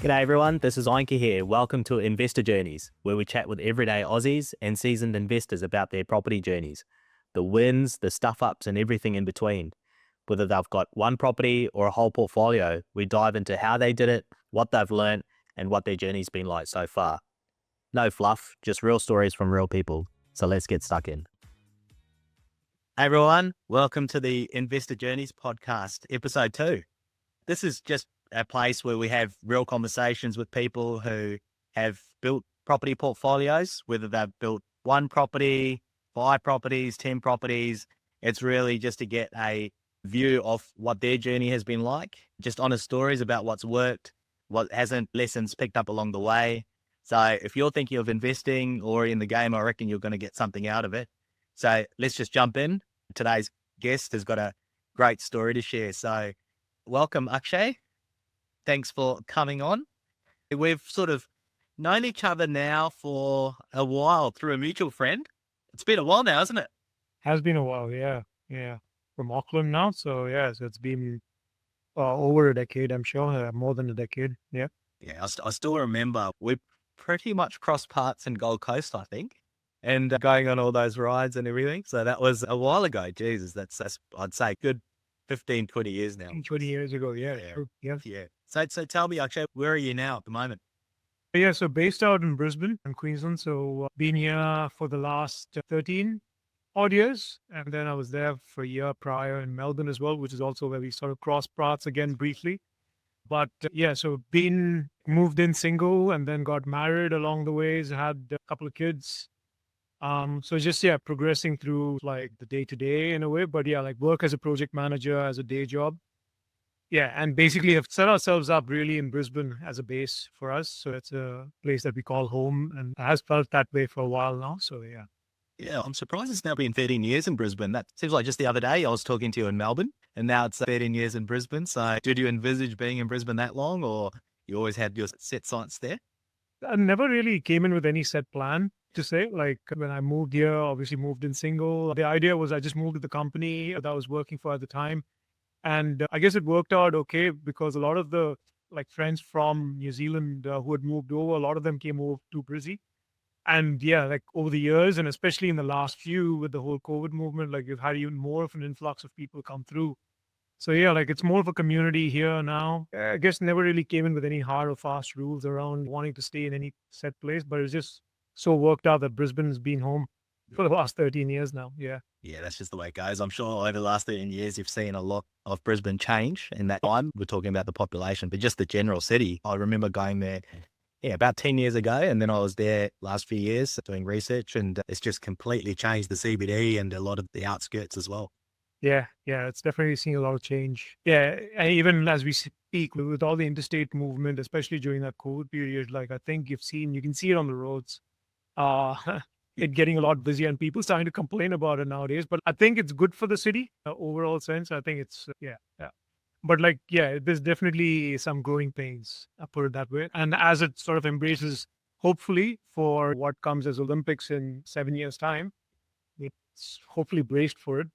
G'day everyone, this is Einke here. Welcome to Investor Journeys, where we chat with everyday Aussies and seasoned investors about their property journeys, the wins, the stuff ups, and everything in between. Whether they've got one property or a whole portfolio, we dive into how they did it, what they've learned, and what their journey's been like so far. No fluff, just real stories from real people. So let's get stuck in. Hey everyone, welcome to the Investor Journeys podcast, episode 2. This is just a place where we have real conversations with people who have built property portfolios, whether they've built one property, 5 properties, 10 properties. It's really just to get a view of what their journey has been like, just honest stories about what's worked, what hasn't, lessons picked up along the way. So if you're thinking of investing or in the game, I reckon you're going to get something out of it. So let's just jump in. Today's guest has got a great story to share. So welcome, Akshay. Thanks for coming on. We've sort of known each other now for a while through a mutual friend. It's been a while now, hasn't it? Has been a while, yeah. From Auckland now, so it's been over a decade, I'm sure, more than a decade, yeah. Yeah, I still remember we pretty much crossed paths in Gold Coast, I think, and going on all those rides and everything. So that was a while ago. Jesus, that's I'd say good 15, 20 years now. 20 years ago, yeah. Yeah. So tell me, Akshay, where are you now at the moment? Yeah, so based out in Brisbane, in Queensland, so been here for the last 13 odd years, and then I was there for a year prior in Melbourne as well, which is also where we sort of crossed paths again briefly. But so been moved in single and then got married along the ways, had a couple of kids. So just, progressing through like the day to day in a way, but like work as a project manager as a day job. Yeah. And basically have set ourselves up really in Brisbane as a base for us. So it's a place that we call home and has felt that way for a while now. So yeah. Yeah, I'm surprised it's now been 13 years in Brisbane. That seems like just the other day I was talking to you in Melbourne and now it's 13 years in Brisbane. So did you envisage being in Brisbane that long or you always had your set sights there? I never really came in with any set plan to say. Like when I moved here, obviously moved in single. The idea was I just moved to the company that I was working for at the time. And I guess it worked out okay because a lot of the like friends from New Zealand who had moved over, a lot of them came over to Brizzy. And like over the years, and especially in the last few with the whole COVID movement, like you've had even more of an influx of people come through. So like it's more of a community here now. I guess never really came in with any hard or fast rules around wanting to stay in any set place, but it's just so worked out that Brisbane's been home for the last 13 years now. Yeah. Yeah, that's just the way it goes. I'm sure over the last 13 years, you've seen a lot of Brisbane change in that time. We're talking about the population, but just the general city. I remember going there, about 10 years ago. And then I was there last few years doing research and it's just completely changed the CBD and a lot of the outskirts as well. Yeah, it's definitely seeing a lot of change. Yeah, and even as we speak, with all the interstate movement, especially during that COVID period, like I think you can see it on the roads. It getting a lot busier and people starting to complain about it nowadays. But I think it's good for the city, overall sense. I think it's, yeah. But there's definitely some growing pains, I put it that way. And as it sort of embraces, hopefully, for what comes as Olympics in 7 years' time, it's hopefully braced for it.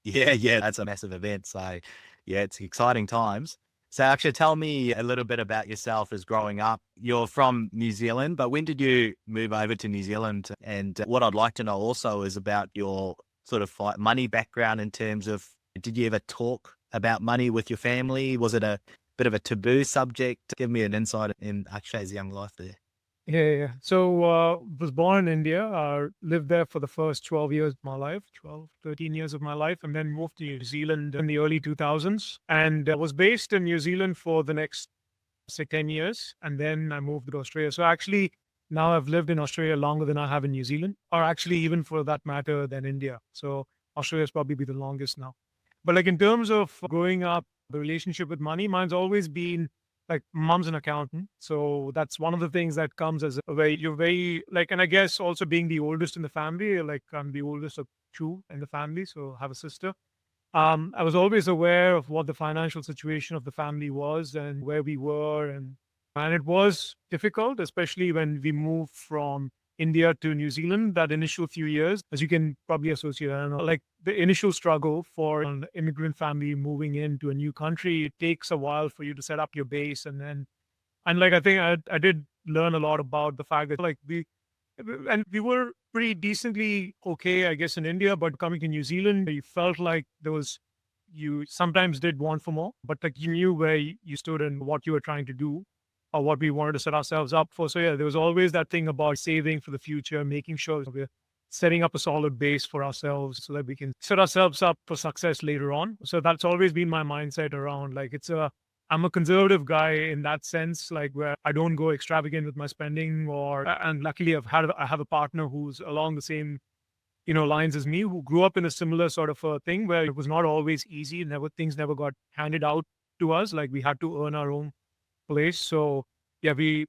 Yeah, that's a massive event. So it's exciting times. So actually tell me a little bit about yourself as growing up. You're from New Zealand, but when did you move over to New Zealand? And what I'd like to know also is about your sort of money background in terms of, did you ever talk about money with your family? Was it a bit of a taboo subject? Give me an insight in Akshay's young life there. Yeah. So was born in India, lived there for the first 12 years of my life, 12, 13 years of my life, and then moved to New Zealand in the early 2000s and was based in New Zealand for the next, say, 10 years. And then I moved to Australia. So actually now I've lived in Australia longer than I have in New Zealand, or actually even for that matter than India. So Australia's probably be the longest now. But like in terms of growing up, the relationship with money, mine's always been like mom's an accountant. So that's one of the things that comes as you're very like, and I guess also being the oldest in the family, like I'm the oldest of 2 in the family. So I have a sister. I was always aware of what the financial situation of the family was and where we were. And it was difficult, especially when we moved from India to New Zealand, that initial few years, as you can probably associate, I don't know, like the initial struggle for an immigrant family moving into a new country, it takes a while for you to set up your base and then And like, I think I did learn a lot about the fact that like we were pretty decently okay, I guess, in India, but coming to New Zealand, you felt like you sometimes did want for more, but like you knew where you stood and what you were trying to do or what we wanted to set ourselves up for. So yeah, there was always that thing about saving for the future, making sure we're setting up a solid base for ourselves so that we can set ourselves up for success later on. So that's always been my mindset around like I'm a conservative guy in that sense, like where I don't go extravagant with my spending and luckily I have a partner who's along the same, lines as me, who grew up in a similar sort of a thing where it was not always easy. Things never got handed out to us. Like we had to earn our own place. So yeah, we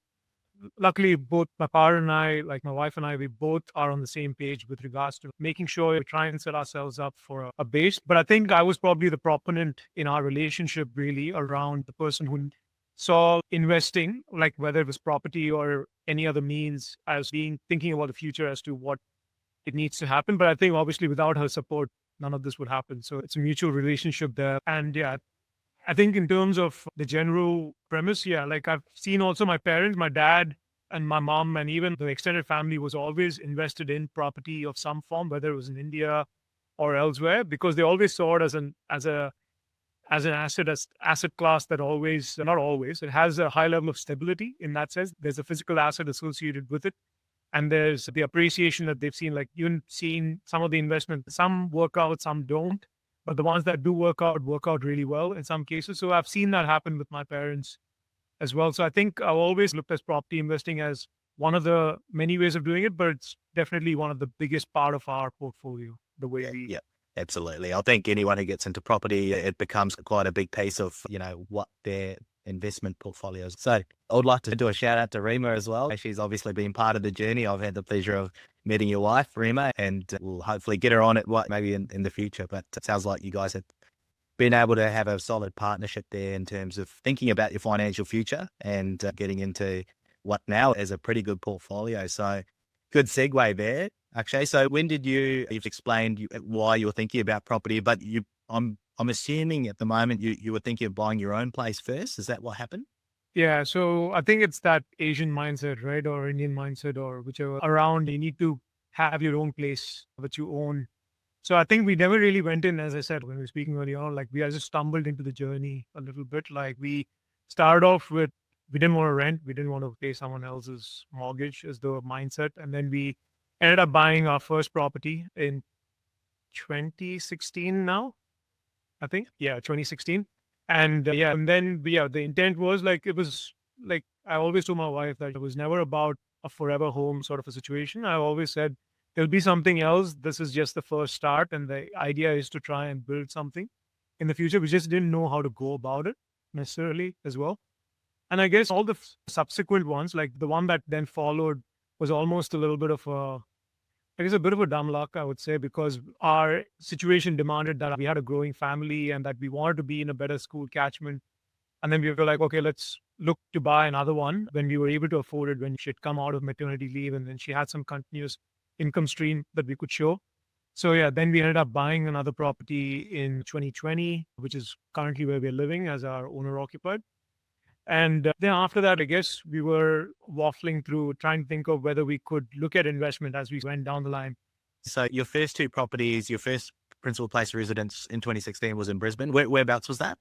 luckily both my partner and I, like my wife and I, we both are on the same page with regards to making sure we try and set ourselves up for a base. But I think I was probably the proponent in our relationship really around the person who saw investing, like whether it was property or any other means, as being thinking about the future as to what it needs to happen. But I think obviously without her support, none of this would happen. So it's a mutual relationship there. And yeah, I think in terms of the general premise, yeah, like I've seen also my parents, my dad and my mom, and even the extended family was always invested in property of some form, whether it was in India or elsewhere, because they always saw it as an asset class that always, not always, it has a high level of stability in that sense. There's a physical asset associated with it. And there's the appreciation that they've seen, like you've seen some of the investment, some work out, some don't. But the ones that do work out really well in some cases. So I've seen that happen with my parents as well. So I think I've always looked at property investing as one of the many ways of doing it, but it's definitely one of the biggest part of our portfolio, the way we. Yeah, absolutely. I think anyone who gets into property, it becomes quite a big piece of, what their investment portfolios. So I would like to do a shout out to Rima as well. She's obviously been part of the journey. I've had the pleasure of meeting your wife, Rima, and we'll hopefully get her on it maybe in the future. But it sounds like you guys have been able to have a solid partnership there in terms of thinking about your financial future and getting into what now is a pretty good portfolio. So good segue there, Akshay. So when did you've explained why you were thinking about property, but I'm assuming at the moment you were thinking of buying your own place first. Is that what happened? Yeah. So I think it's that Asian mindset, right? Or Indian mindset or whichever around you need to have your own place that you own. So I think we never really went in, as I said, when we were speaking earlier on, like we just stumbled into the journey a little bit. Like we started off with, we didn't want to rent. We didn't want to pay someone else's mortgage as the mindset. And then we ended up buying our first property in 2016 now, I think. Yeah, 2016. And yeah, and then yeah, the intent was like, it was like, I always told my wife that it was never about a forever home sort of a situation. I always said, there'll be something else. This is just the first start. And the idea is to try and build something in the future. We just didn't know how to go about it necessarily as well. And I guess all the subsequent ones, like the one that then followed, was almost a little bit of I guess a bit of a dumb luck, I would say, because our situation demanded that we had a growing family and that we wanted to be in a better school catchment. And then we were like, okay, let's look to buy another one when we were able to afford it, when she had come out of maternity leave and then she had some continuous income stream that we could show. So yeah, then we ended up buying another property in 2020, which is currently where we're living as our owner occupied. And then after that, I guess we were waffling through trying to think of whether we could look at investment as we went down the line. So your first two properties, your first principal place of residence in 2016 was in Brisbane. Whereabouts was that?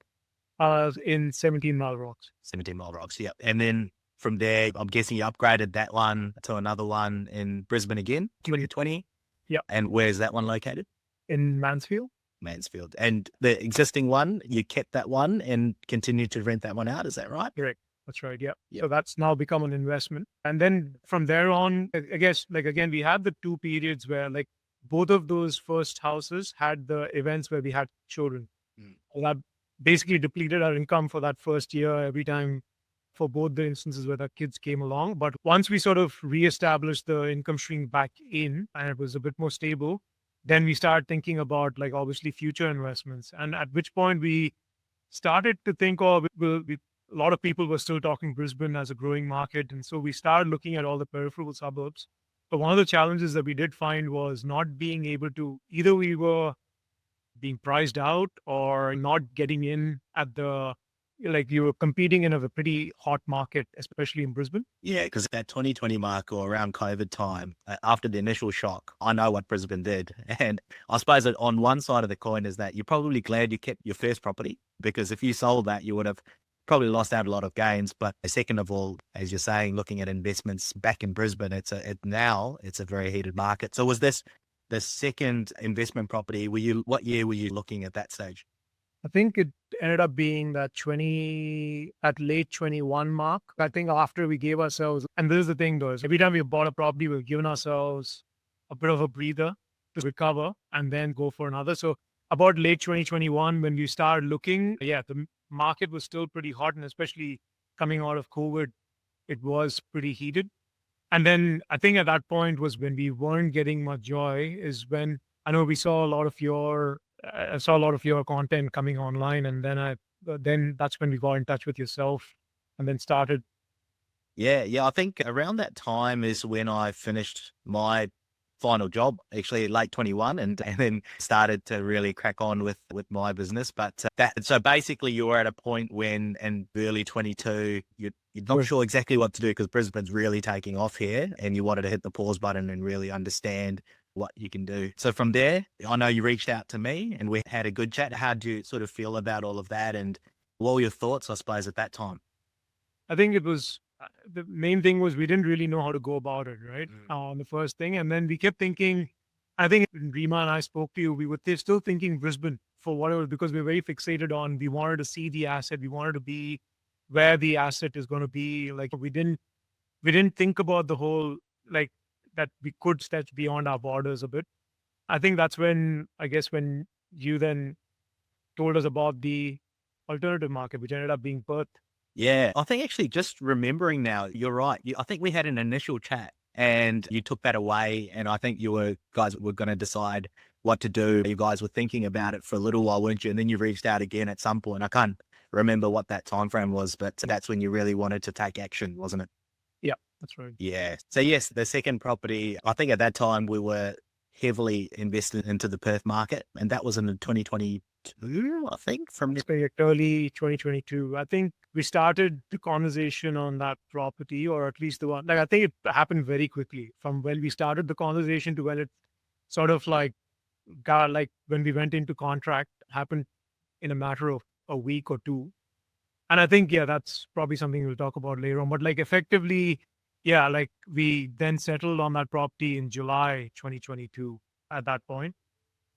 In 17 Mile Rocks. 17 Mile Rocks, yeah. And then from there, I'm guessing you upgraded that one to another one in Brisbane again, 2020. Yeah. And where's that one located? In Mansfield. Mansfield. And the existing one, you kept that one and continued to rent that one out. Is that right? Correct. That's right. Yeah. Yep. So that's now become an investment. And then from there on, I guess, like, again, we had the two periods where like both of those first houses had the events where we had children. And that basically depleted our income for that first year every time for both the instances where the kids came along. But once we sort of reestablished the income stream back in and it was a bit more stable, then we started thinking about like obviously future investments. And at which point we started to think, oh, a lot of people were still talking Brisbane as a growing market. And so we started looking at all the peripheral suburbs. But one of the challenges that we did find was not being able to, either we were being priced out or not getting in at the like you were competing in a pretty hot market, especially in Brisbane. Yeah, because that 2020 mark or around COVID time, after the initial shock, I know what Brisbane did. And I suppose that on one side of the coin is that you're probably glad you kept your first property, because if you sold that, you would have probably lost out a lot of gains. But second of all, as you're saying, looking at investments back in Brisbane, now it's a very heated market. So was this the second investment property? What year were you looking at that stage? I think it ended up being at late 21 mark. I think after we gave ourselves, and this is the thing though, is every time we bought a property, we've given ourselves a bit of a breather to recover and then go for another. So about late 2021, when we started looking, yeah, the market was still pretty hot, and especially coming out of COVID, it was pretty heated. And then I think at that point was when we weren't getting much joy, is when I know we saw a lot of your I saw a lot of your content coming online, and then that's when we got in touch with yourself, and then started. Yeah, yeah. I think around that time is when I finished my final job, actually late 21, and then started to really crack on with my business. But so basically you were at a point when in early 22, you're not sure exactly what to do because Brisbane's really taking off here, and you wanted to hit the pause button and really understand what you can do. So from there, I know you reached out to me and we had a good chat. How do you sort of feel about all of that? And what were your thoughts, I suppose, at that time? I think it was the main thing was we didn't really know how to go about it, right? Mm. On the first thing, and then we kept thinking. I think when Rima and I spoke to you, we were still thinking Brisbane for whatever, because we were very fixated on, we wanted to see the asset, we wanted to be where the asset is going to be. Like we didn't think about the whole, like, that we could stretch beyond our borders a bit. I think that's when, I guess, when you then told us about the alternative market, which ended up being Perth. Yeah, I think actually just remembering now, you're right. I think we had an initial chat and you took that away. And I think guys were going to decide what to do. You guys were thinking about it for a little while, weren't you? And then you reached out again at some point. I can't remember what that time frame was, but that's when you really wanted to take action, wasn't it? Yeah, that's right. Yeah. So yes, the second property, I think at that time we were heavily invested into the Perth market, and that was in 2022, I think, from It's like early 2022. I think we started the conversation on that property, or at least the one, like, I think it happened very quickly from when we started the conversation to when it sort of like got, like, when we went into contract, happened in a matter of a week or two. And I think, yeah, that's probably something we'll talk about later on. But like effectively, yeah, like we then settled on that property in July 2022 at that point.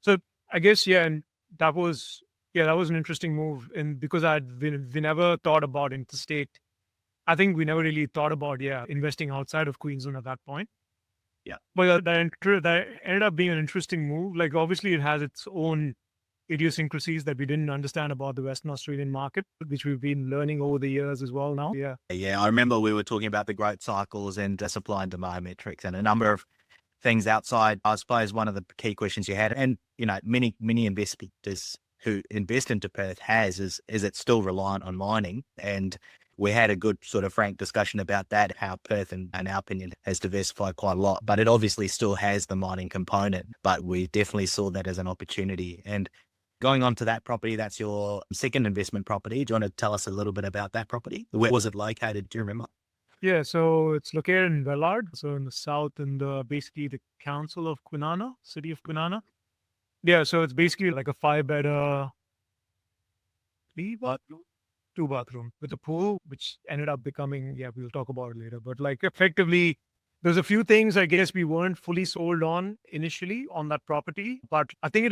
So I guess, yeah, and that was, yeah, that was an interesting move. And because we never thought about interstate, I think we never really thought about, yeah, investing outside of Queensland at that point. Yeah. But that ended up being an interesting move. Like, obviously, it has its own idiosyncrasies that we didn't understand about the Western Australian market, which we've been learning over the years as well now. Yeah. Yeah, I remember we were talking about the growth cycles and supply and demand metrics and a number of things outside. I suppose one of the key questions you had, and many investors who invest into Perth is it still reliant on mining? And we had a good sort of frank discussion about that, how Perth, in our opinion, has diversified quite a lot, but it obviously still has the mining component. But we definitely saw that as an opportunity. And going on to that property, that's your second investment property. Do you want to tell us a little bit about that property? Where was it located? Do you remember? Yeah, so it's located in Vellard, so in the south, in basically the council of Kwinana, city of Kwinana. Yeah, so it's basically like a 5-bed, 3-bathroom, 2-bathroom with a pool, which ended up becoming, yeah, we'll talk about it later. But like effectively, there's a few things I guess we weren't fully sold on initially on that property, but I think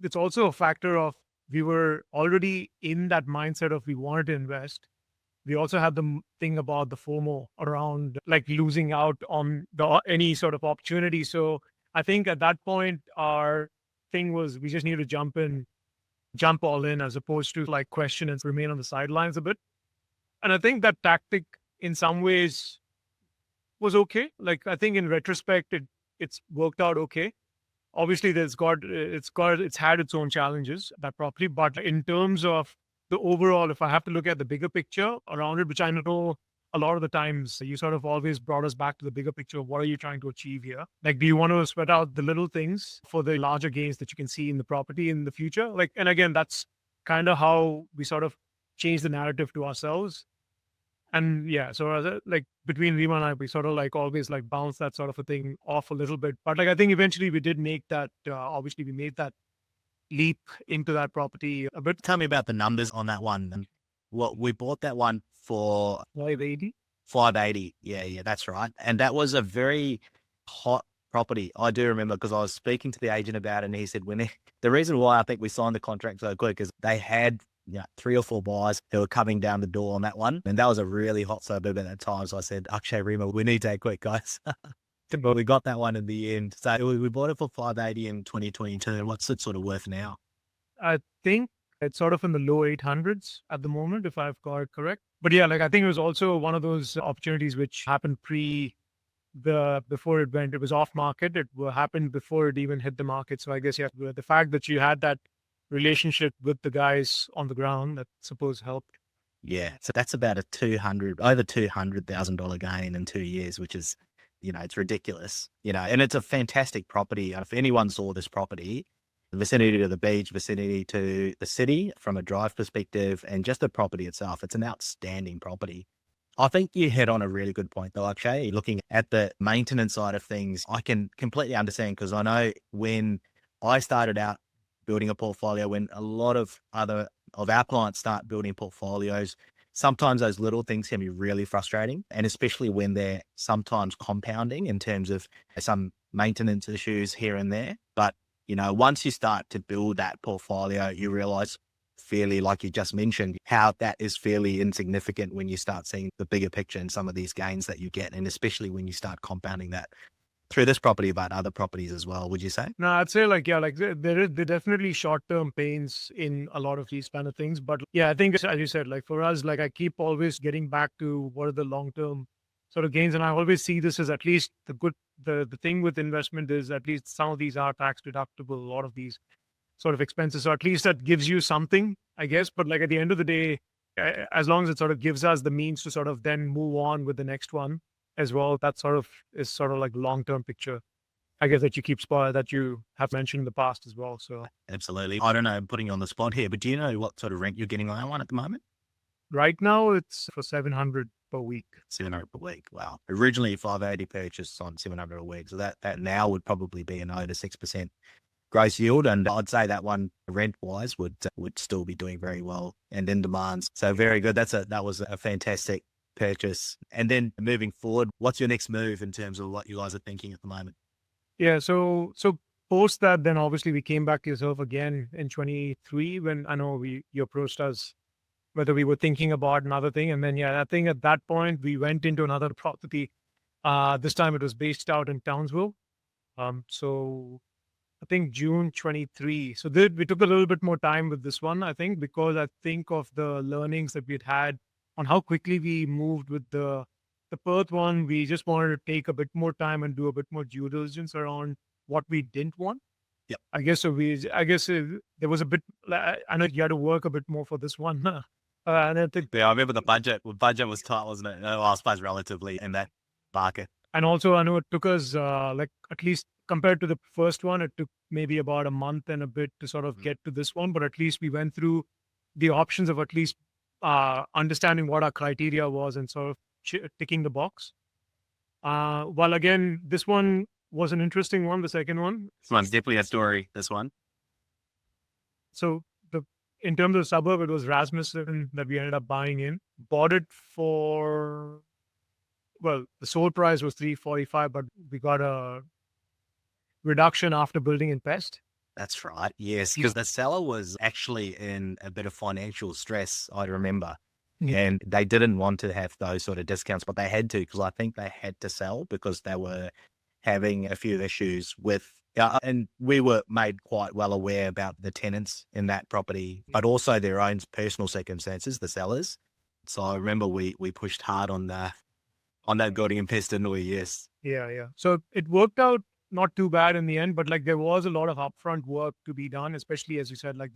it's also a factor of we were already in that mindset of we wanted to invest. We also had the thing about the FOMO around like losing out on any sort of opportunity. So I think at that point, our thing was we just need to jump all in, as opposed to like question and remain on the sidelines a bit. And I think that tactic in some ways was okay. Like, I think in retrospect, it's worked out okay. Obviously, it's had its own challenges, that property. But in terms of the overall, if I have to look at the bigger picture around it, which I know a lot of the times you sort of always brought us back to the bigger picture of what are you trying to achieve here? Like, do you want to sweat out the little things for the larger gains that you can see in the property in the future? Like, and again, that's kind of how we sort of change the narrative to ourselves. And yeah, so like between Rima and I, we sort of like always like bounce that sort of a thing off a little bit. But like I think eventually we did make that. Obviously, we made that leap into that property a bit. Tell me about the numbers on that one. And what we bought that one for 580. 580. Yeah, that's right. And that was a very hot property. I do remember because I was speaking to the agent about it, and he said the reason why I think we signed the contract so quick is they had 3 or 4 buyers who were coming down the door on that one. And that was a really hot suburb at that time. So I said, Akshay, Rima, we need to act quick, guys. But we got that one in the end. So we bought it for 580 in 2022. What's it sort of worth now? I think it's sort of in the low 800s at the moment, if I've got it correct. But yeah, like I think it was also one of those opportunities which happened before it was off market. It happened before it even hit the market. So I guess yeah, the fact that you had that relationship with the guys on the ground, that suppose helped. Yeah, so that's about over $200,000 gain in 2 years, which is, it's ridiculous, and it's a fantastic property. If anyone saw this property, the vicinity to the beach, vicinity to the city from a drive perspective, and just the property itself, it's an outstanding property. I think you hit on a really good point though, Akshay. Looking at the maintenance side of things, I can completely understand because I know when I started out building a portfolio, when a lot of our clients start building portfolios, sometimes those little things can be really frustrating, and especially when they're sometimes compounding in terms of some maintenance issues here and there. But, once you start to build that portfolio, you realize fairly, like you just mentioned, how that is fairly insignificant when you start seeing the bigger picture and some of these gains that you get, and especially when you start compounding that through this property, but other properties as well, would you say? No, I'd say like, yeah, like there definitely short-term pains in a lot of these kind of things. But yeah, I think as you said, like for us, like I keep always getting back to what are the long-term sort of gains. And I always see this as at least the thing with investment is at least some of these are tax deductible, a lot of these sort of expenses. So at least that gives you something, I guess. But like at the end of the day, as long as it sort of gives us the means to sort of then move on with the next one as well, that sort of is sort of like long-term picture, I guess, that you have mentioned in the past as well. So Absolutely. I don't know, I'm putting you on the spot here, but do you know what sort of rent you're getting on that one at the moment? right now it's for 700 per week. 700 per week. Wow. Originally 580 purchased on 700 a week. So that now would probably be an over 6% gross yield. And I'd say that one rent wise would still be doing very well and in demands. So very good. That was a fantastic purchase. And then moving forward, what's your next move in terms of what you guys are thinking at the moment? Yeah. So post that, then obviously we came back to yourself again in 23 when I know you approached us whether we were thinking about another thing. And then, yeah, I think at that point we went into another property. This time it was based out in Townsville. So I think June 23. So we took a little bit more time with this one, I think, because I think of the learnings that we'd had on how quickly we moved with the Perth one. We just wanted to take a bit more time and do a bit more due diligence around what we didn't want. Yep. I guess so. There was a bit, I know you had to work a bit more for this one. And I think, Yeah, I remember the budget. The budget was tight, wasn't it? Well, I suppose relatively in that market. and also I know it took us like at least compared to the first one, it took maybe about a month and a bit to sort of get to this one. But at least we went through the options of at least understanding what our criteria was and sort of ticking the box. While again, this one was an interesting one, the second one. This one's definitely a story, this one. So in terms of suburb, it was Rasmussen that we ended up buying in. Bought it for, well, the sold price was 345, but we got a reduction after building in Pest. That's right. Yes, because the seller was actually in a bit of financial stress, I remember. Yeah. And they didn't want to have those sort of discounts, but they had to because I think they had to sell because they were having a few issues with, and we were made quite well aware about the tenants in that property, but also their own personal circumstances, the sellers. So I remember we pushed hard on that building in Pest, didn't we? Yes. Yeah. So it worked out not too bad in the end, but like there was a lot of upfront work to be done, especially as you said, like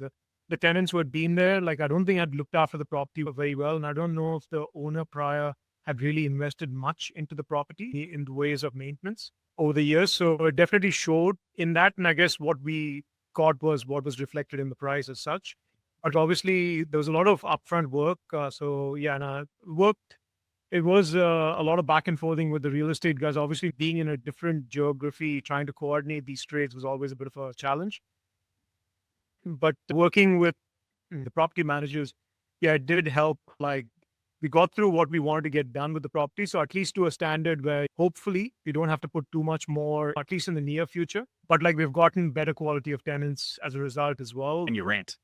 the tenants who had been there, like I don't think had looked after the property very well. And I don't know if the owner prior had really invested much into the property in the ways of maintenance over the years. So it definitely showed in that. And I guess what we got was what was reflected in the price as such. But obviously, there was a lot of upfront work. So yeah, and worked. It was a lot of back and forthing with the real estate guys. Obviously, being in a different geography, trying to coordinate these trades was always a bit of a challenge. But working with the property managers, yeah, it did help. Like we got through what we wanted to get done with the property. So at least to a standard where hopefully we don't have to put too much more, at least in the near future. But like we've gotten better quality of tenants as a result as well. And your rent.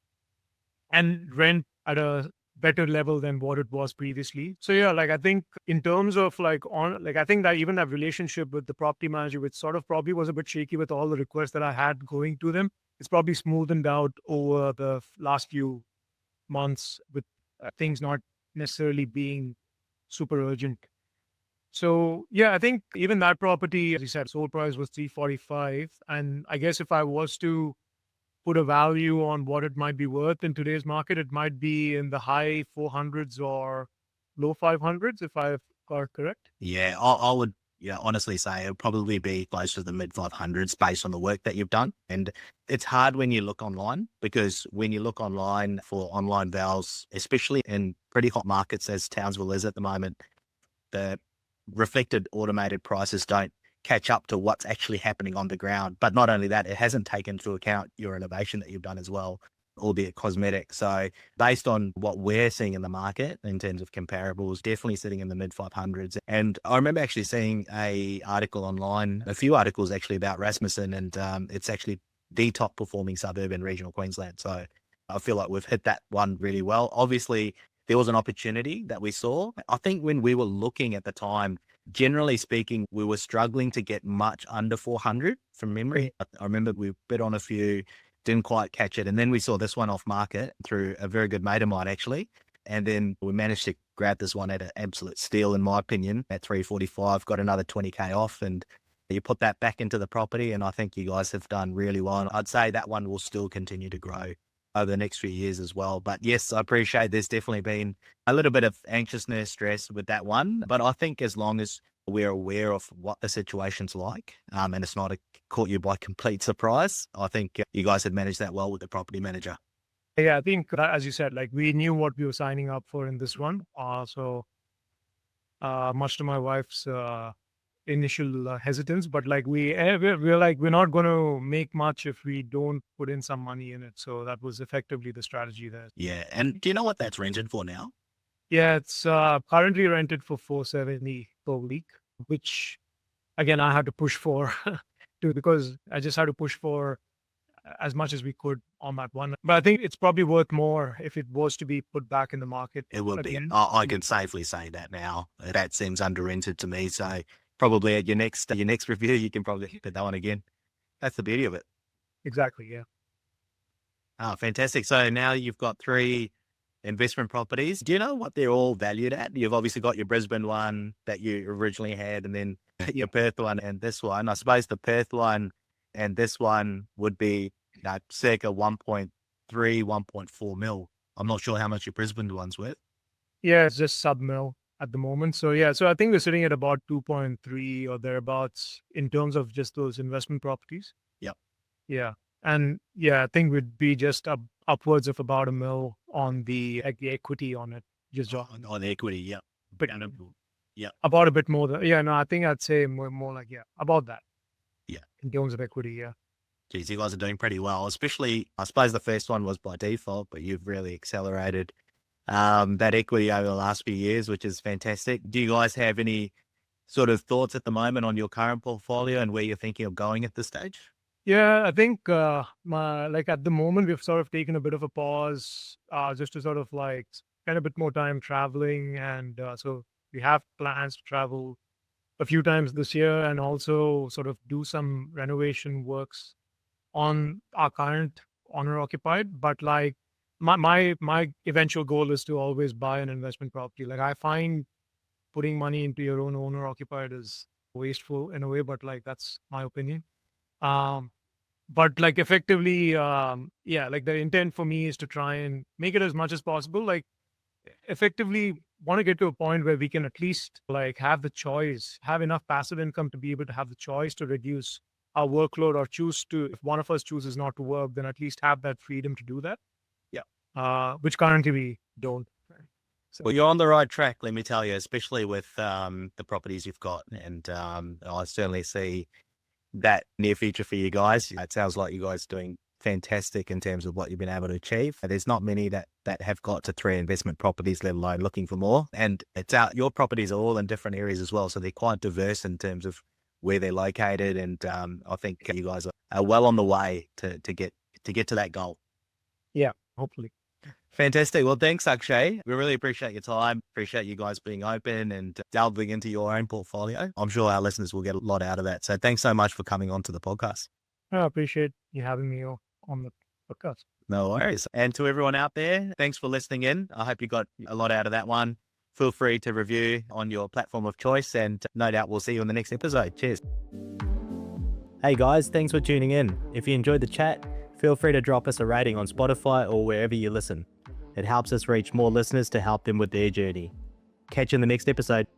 And rent at a better level than what it was previously. So yeah, like I think in terms of I think that even that relationship with the property manager, which sort of probably was a bit shaky with all the requests that I had going to them, it's probably smoothened out over the last few months with things not necessarily being super urgent. So yeah, I think even that property, as you said, sold price was 345. And I guess if I was to put a value on what it might be worth in today's market, it might be in the high 400s or low 500s, if I've got correct. Yeah, I would honestly say it would probably be close to the mid 500s based on the work that you've done. And it's hard when you look online, because when you look online for online vals, especially in pretty hot markets as Townsville is at the moment, the reflected automated prices don't catch up to what's actually happening on the ground. But not only that, it hasn't taken into account your innovation that you've done as well, albeit cosmetic. So based on what we're seeing in the market in terms of comparables, definitely sitting in the mid 500s. And I remember actually seeing a article online, a few articles actually about Rasmussen, and it's actually the top performing suburb in regional Queensland. So I feel like we've hit that one really well. Obviously, there was an opportunity that we saw. I think when we were looking at the time, generally speaking, we were struggling to get much under 400 from memory. I remember we bid on a few, didn't quite catch it. And then we saw this one off market through a very good mate of mine, actually. And then we managed to grab this one at an absolute steal, in my opinion, at 345, got another 20K off, and you put that back into the property. And I think you guys have done really well. And I'd say that one will still continue to grow over the next few years as well. But yes, I appreciate there's definitely been a little bit of anxiousness, stress with that one. But I think as long as we're aware of what the situation's like, and it's not caught you by complete surprise, I think you guys had managed that well with the property manager. Yeah, I think as you said, like we knew what we were signing up for in this one. So much to my wife's initial hesitance, but like we're like, we're not going to make much if we don't put in some money in it. So that was effectively the strategy there. Yeah. And do you know what that's rented for now? Yeah, it's currently rented for 470 per week, which again I had to push for because I just had to push for as much as we could on that one. But I think it's probably worth more if it was to be put back in the market. It will be. again. I can safely say that now. That seems under rented to me. So probably at your next review, you can probably put that one again. That's the beauty of it. Exactly. Yeah. Oh, fantastic. So now you've got 3 investment properties. Do you know what they're all valued at? You've obviously got your Brisbane one that you originally had, and then your Perth one and this one. I suppose the Perth one and this one would be circa 1.3, 1.4 mil. I'm not sure how much your Brisbane one's worth. Yeah, it's just sub mil at the moment. So yeah, so I think we're sitting at about 2.3 or thereabouts in terms of just those investment properties. Yep. Yeah. And yeah, I think we'd be just upwards of about $1 million on the equity on it. Just on the equity, yeah. But yeah. About a bit more than, yeah, no, I think I'd say more like, yeah, about that. Yeah. In terms of equity, yeah. Geez, you guys are doing pretty well, especially, I suppose the first one was by default, but you've really accelerated that equity over the last few years, which is fantastic. Do you guys have any sort of thoughts at the moment on your current portfolio and where you're thinking of going at this stage? Yeah, I think like at the moment we've sort of taken a bit of a pause just to sort of like spend a bit more time traveling, and so we have plans to travel a few times this year and also sort of do some renovation works on our current owner occupied. But like my eventual goal is to always buy an investment property. Like I find putting money into your own owner occupied is wasteful in a way, but like that's my opinion. But like effectively, yeah, like the intent for me is to try and make it as much as possible. Like effectively want to get to a point where we can at least like have the choice, have enough passive income to be able to have the choice to reduce our workload, or choose to, if one of us chooses not to work, then at least have that freedom to do that. Yeah. which currently we don't. Well, you're on the right track, let me tell you, especially with the properties you've got. And I certainly see that near future for you guys. It sounds like you guys are doing fantastic in terms of what you've been able to achieve. There's not many that have got to 3 investment properties, let alone looking for more. And it's out, your properties are all in different areas as well. So they're quite diverse in terms of where they're located. And I think you guys are well on the way to get to that goal. Yeah, hopefully. Fantastic. Well, thanks, Akshay. We really appreciate your time. Appreciate you guys being open and delving into your own portfolio. I'm sure our listeners will get a lot out of that. So thanks so much for coming on to the podcast. I appreciate you having me on the podcast. No worries. And to everyone out there, thanks for listening in. I hope you got a lot out of that one. Feel free to review on your platform of choice, and no doubt we'll see you in the next episode. Cheers. Hey guys, thanks for tuning in. If you enjoyed the chat, feel free to drop us a rating on Spotify or wherever you listen. It helps us reach more listeners to help them with their journey. Catch you in the next episode.